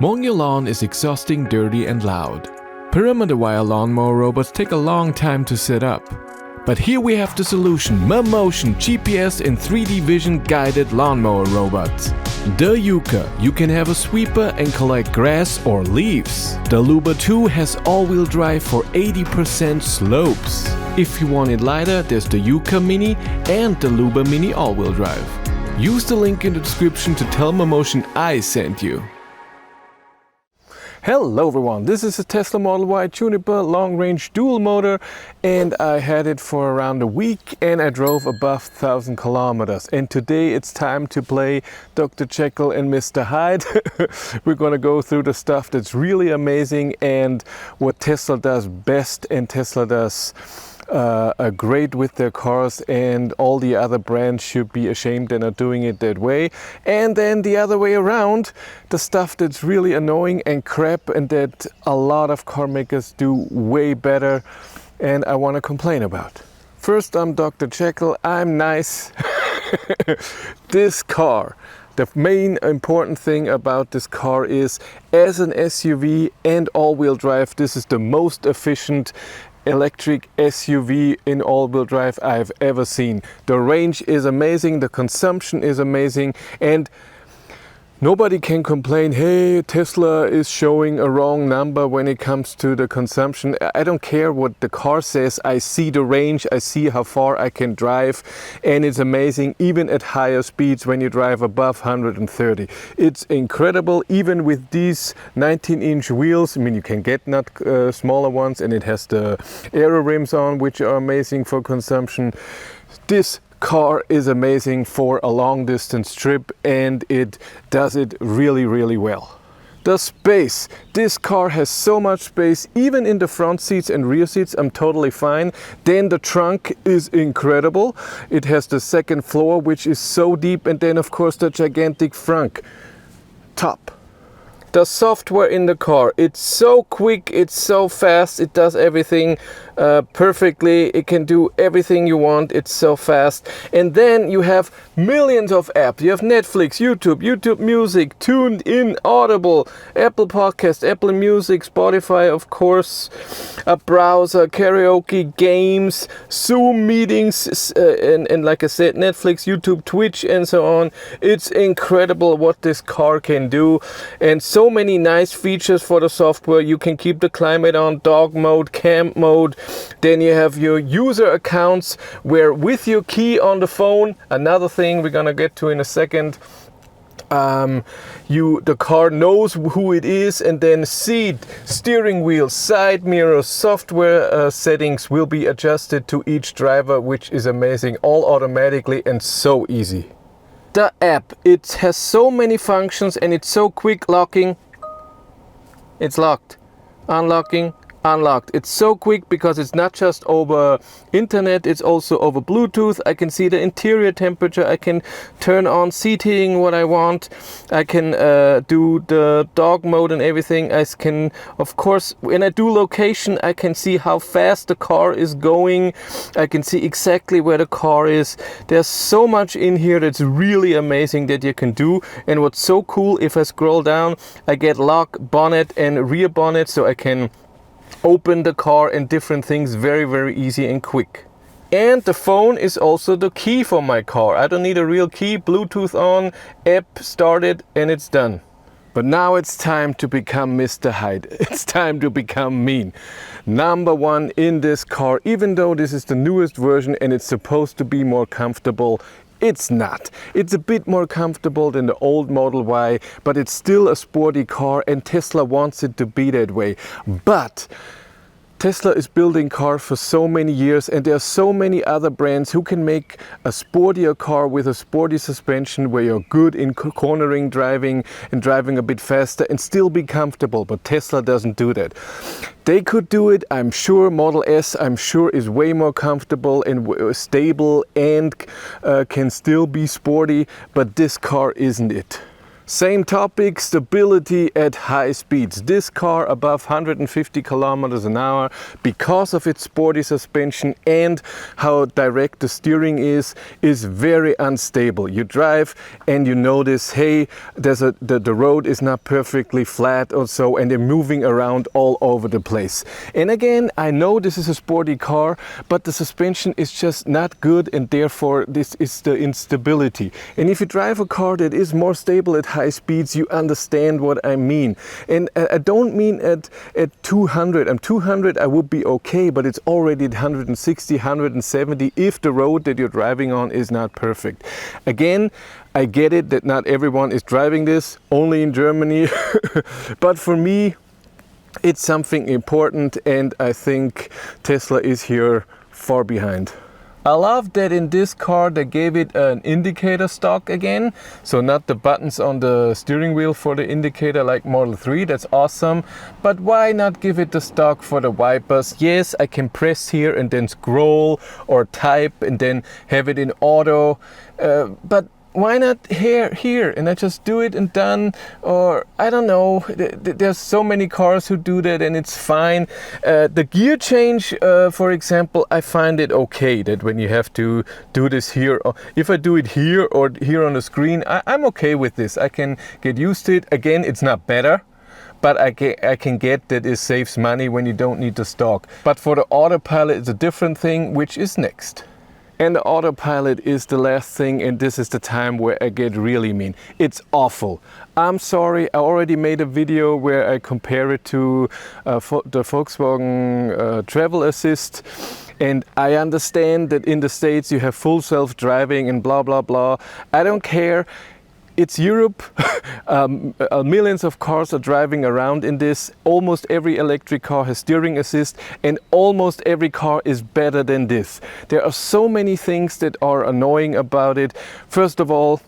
Mowing your lawn is exhausting, dirty and loud. Perimeter wire lawnmower robots take a long time to set up. But here we have the solution: Mammotion GPS and 3D vision guided lawnmower robots. The Yuka, you can have a sweeper and collect grass or leaves. The Luba 2 has all-wheel drive for 80% slopes. If you want it lighter, there's the Yuka Mini and the Luba Mini all-wheel drive. Use the link in the description to tell Mammotion I sent you. Hello everyone, this is a Tesla Model Y Juniper long-range dual motor, and I had it for around a week and I drove above 1,000 kilometers. And today it's time to play Dr. Jekyll and Mr. Hyde. We're gonna go through the stuff that's really amazing and what Tesla does best, and Tesla does great with their cars, and all the other brands should be ashamed and are doing it that way. And then the other way around, the stuff that's really annoying and crap and that a lot of car makers do way better and I want to complain about. First, I'm Dr. Jekyll, I'm nice. This car, the main important thing about this car is, as an SUV and all-wheel drive, this is the most efficient electric SUV in all-wheel drive I've ever seen. The range is amazing, the consumption is amazing, and nobody can complain, hey, Tesla is showing a wrong number when it comes to the consumption. I don't care what the car says. I see the range, I see how far I can drive, and it's amazing even at higher speeds when you drive above 130. It's incredible, even with these 19-inch wheels. I mean, you can get not smaller ones, and it has the aero rims on, which are amazing for consumption. This car is amazing for a long distance trip, and it does it really, really well. The space. This car has so much space, even in the front seats and rear seats. I'm totally fine. Then the trunk is incredible. It has the second floor, which is so deep, and then of course the gigantic front top. The software in the car, it's so quick, it's so fast, it does everything perfectly, it can do everything you want, it's so fast. And then you have millions of apps. You have Netflix, YouTube Music, Tuned In, Audible, Apple Podcast, Apple Music, Spotify, of course, a browser, karaoke, games, Zoom meetings, and like I said, Netflix, YouTube, Twitch, and so on. It's incredible what this car can do, and so many nice features for the software. You can keep the climate on, dog mode, camp mode. Then you have your user accounts, where with your key on the phone, another thing we're gonna get to in a second, the car knows who it is, and then seat, steering wheel, side mirrors, software settings will be adjusted to each driver, which is amazing, all automatically and so easy. The app, it has so many functions and it's so quick. Locking, it's locked, unlocking, unlocked. It's so quick because it's not just over internet, it's also over Bluetooth. I can see the interior temperature, I can turn on seat heating what I want, I can do the dog mode and everything. I can, of course, when I do location, I can see how fast the car is going, I can see exactly where the car is. There's so much in here that's really amazing that you can do. And what's so cool, if I scroll down, I get lock, bonnet and rear bonnet, so I can open the car and different things very, very easy and quick. And the phone is also the key for my car. I don't need a real key. Bluetooth on, app started, and it's done. But now it's time to become Mr. Hyde. It's time to become mean. Number one in this car, even though this is the newest version and it's supposed to be more comfortable, it's not. It's a bit more comfortable than the old Model Y, but it's still a sporty car, and Tesla wants it to be that way. But Tesla is building cars for so many years, and there are so many other brands who can make a sportier car with a sporty suspension, where you're good in cornering driving and driving a bit faster and still be comfortable, but Tesla doesn't do that. They could do it, I'm sure. Model S, I'm sure, is way more comfortable and stable and can still be sporty, but this car isn't it. Same topic, stability at high speeds. This car above 150 kilometers an hour, because of its sporty suspension and how direct the steering is very unstable. You drive and you notice, hey, the road is not perfectly flat or so, and they're moving around all over the place. And again, I know this is a sporty car, but the suspension is just not good, and therefore this is the instability. And if you drive a car that is more stable at high speeds, you understand what I mean. And I don't mean at 200. At 200 I would be okay, but it's already at 160, 170 if the road that you're driving on is not perfect. Again, I get it that not everyone is driving this, only in Germany, but for me it's something important, and I think Tesla is here far behind. I love that in this car they gave it an indicator stock again, so not the buttons on the steering wheel for the indicator like Model 3, that's awesome. But why not give it the stock for the wipers? Yes, I can press here and then scroll or type and then have it in auto, but why not here and I just do it and done? Or I don't know, there's so many cars who do that and it's fine. The gear change, for example, I find it okay that when you have to do this here, if I do it here or here on the screen, I'm okay with this. I can get used to it. Again, it's not better, but I can get that it saves money when you don't need the stock. But for the Autopilot, it's a different thing, which is next. And the Autopilot is the last thing, and this is the time where I get really mean. It's awful. I'm sorry, I already made a video where I compare it to the Volkswagen Travel Assist. And I understand that in the States you have full self-driving and blah, blah, blah. I don't care. It's Europe. Millions of cars are driving around in this. Almost every electric car has steering assist, and almost every car is better than this. There are so many things that are annoying about it. First of all,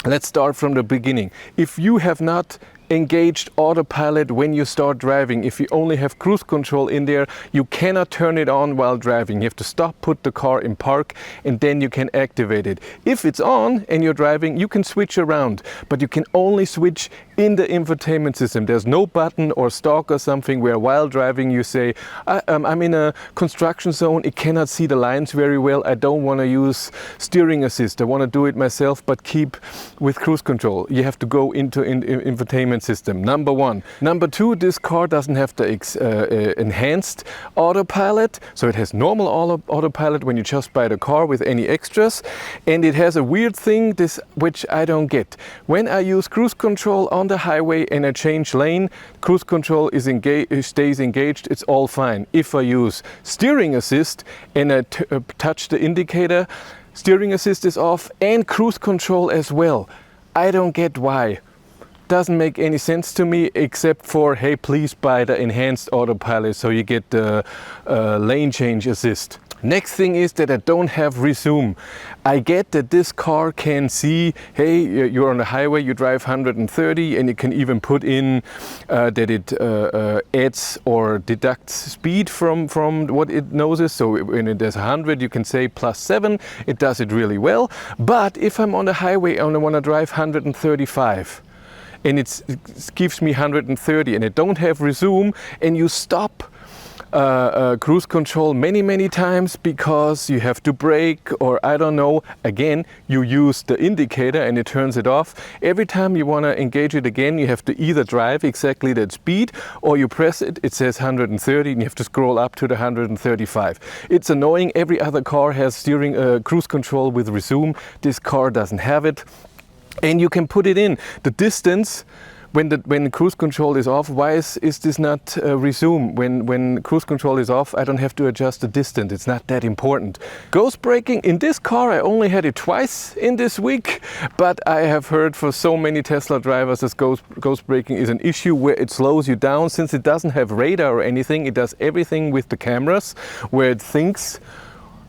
let's start from the beginning. If you have not engaged Autopilot when you start driving, if you only have cruise control in there, you cannot turn it on while driving. You have to stop, put the car in park, and then you can activate it. If it's on and you're driving, you can switch around, but you can only switch in the infotainment system. There's no button or stalk or something where while driving you say, I'm in a construction zone, it cannot see the lines very well, I don't want to use steering assist, I want to do it myself but keep with cruise control. You have to go into infotainment system, number one. Number two, this car doesn't have the enhanced Autopilot, so it has normal Autopilot when you just buy the car with any extras, and it has a weird thing which I don't get. When I use cruise control on the highway and I change lane, cruise control stays engaged, it's all fine. If I use steering assist and I touch the indicator, steering assist is off and cruise control as well. I don't get why. Doesn't make any sense to me, except for, hey, please buy the enhanced Autopilot so you get the lane change assist. Next thing is that I don't have resume. I get that this car can see, hey, you're on the highway, you drive 130, and you can even put in that it adds or deducts speed from what it knows. So when there's 100, you can say +7. It does it really well. But if I'm on the highway and I want to drive 135, and it gives me 130 and I don't have resume, and you stop cruise control many times because you have to brake, or I don't know, again you use the indicator and it turns it off. Every time you want to engage it again, you have to either drive exactly that speed or you press it, it says 130 and you have to scroll up to the 135. It's annoying. Every other car has steering cruise control with resume. This car doesn't have it. And you can put it in the distance when cruise control is off. Why is this not resume? When cruise control is off, I don't have to adjust the distance. It's not that important. Ghost braking in this car, I only had it twice in this week, but I have heard for so many Tesla drivers that ghost braking is an issue where it slows you down. Since it doesn't have radar or anything, it does everything with the cameras, where it thinks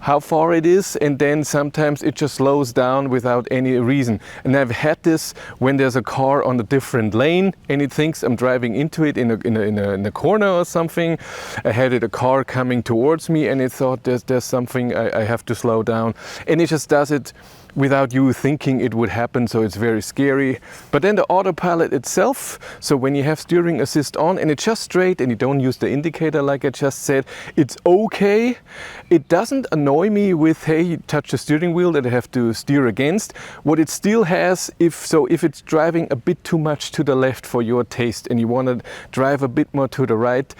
how far it is, and then sometimes it just slows down without any reason. And I've had this when there's a car on a different lane and it thinks I'm driving into it in a corner or something. I had a car coming towards me and it thought there's something I have to slow down, and it just does it without you thinking it would happen, so it's very scary. But then the autopilot itself, so when you have steering assist on and it's just straight and you don't use the indicator like I just said, it's okay. It doesn't annoy me with, hey, you touch the steering wheel that I have to steer against. What it still has, if it's driving a bit too much to the left for your taste and you want to drive a bit more to the right,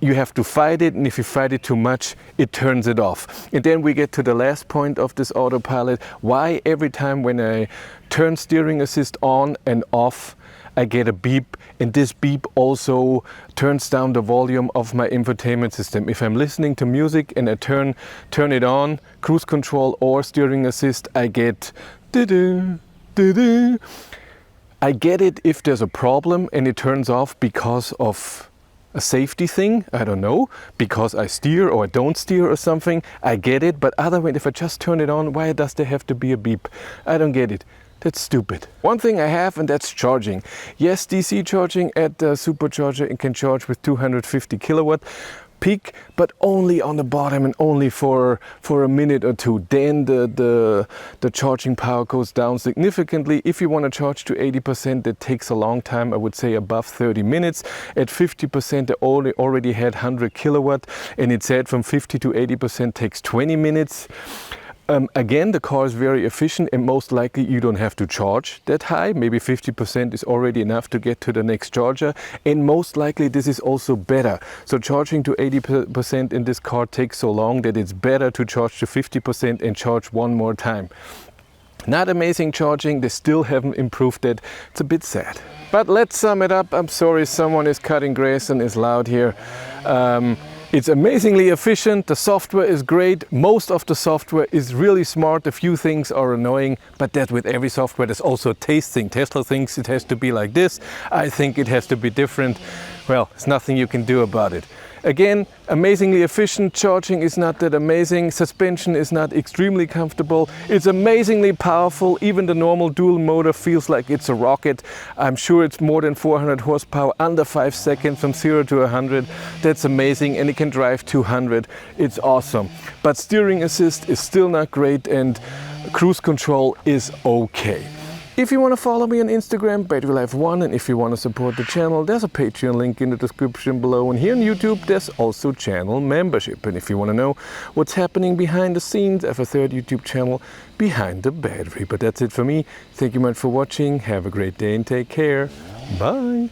you have to fight it, and if you fight it too much, it turns it off. And then we get to the last point of this autopilot. Why every time when I turn steering assist on and off, I get a beep, and this beep also turns down the volume of my infotainment system. If I'm listening to music and I turn it on, cruise control or steering assist, I get doo-doo, doo-doo. I get it if there's a problem and it turns off because of a safety thing, I don't know, because I steer or I don't steer or something, I get it. But otherwise, if I just turn it on, why does there have to be a beep? I don't get it. That's stupid. One thing I have, and that's charging. Yes, DC charging at the supercharger, it can charge with 250 kilowatt peak, but only on the bottom and only for a minute or two. Then the charging power goes down significantly. If you want to charge to 80%, that takes a long time, I would say above 30 minutes. At 50%, I already had 100 kilowatt, and it said from 50 to 80% takes 20 minutes. Again, the car is very efficient and most likely you don't have to charge that high. Maybe 50% is already enough to get to the next charger, and most likely this is also better. So charging to 80% in this car takes so long that it's better to charge to 50% and charge one more time. Not amazing charging, they still haven't improved it. It's a bit sad. But let's sum it up. I'm sorry, someone is cutting grass and is loud here. It's amazingly efficient, the software is great, most of the software is really smart, a few things are annoying, but that with every software there's also a taste thing. Tesla thinks it has to be like this, I think it has to be different. Well, there's nothing you can do about it. Again, amazingly efficient, charging is not that amazing, suspension is not extremely comfortable, it's amazingly powerful, even the normal dual motor feels like it's a rocket. I'm sure it's more than 400 horsepower, under 5 seconds from 0 to 100, that's amazing, and it can drive 200, it's awesome. But steering assist is still not great and cruise control is okay. If you want to follow me on Instagram, BatteryLife1, and if you want to support the channel, there's a Patreon link in the description below. And here on YouTube, there's also channel membership. And if you want to know what's happening behind the scenes, I have a third YouTube channel, Behind the Battery. But that's it for me. Thank you much for watching. Have a great day and take care. Bye.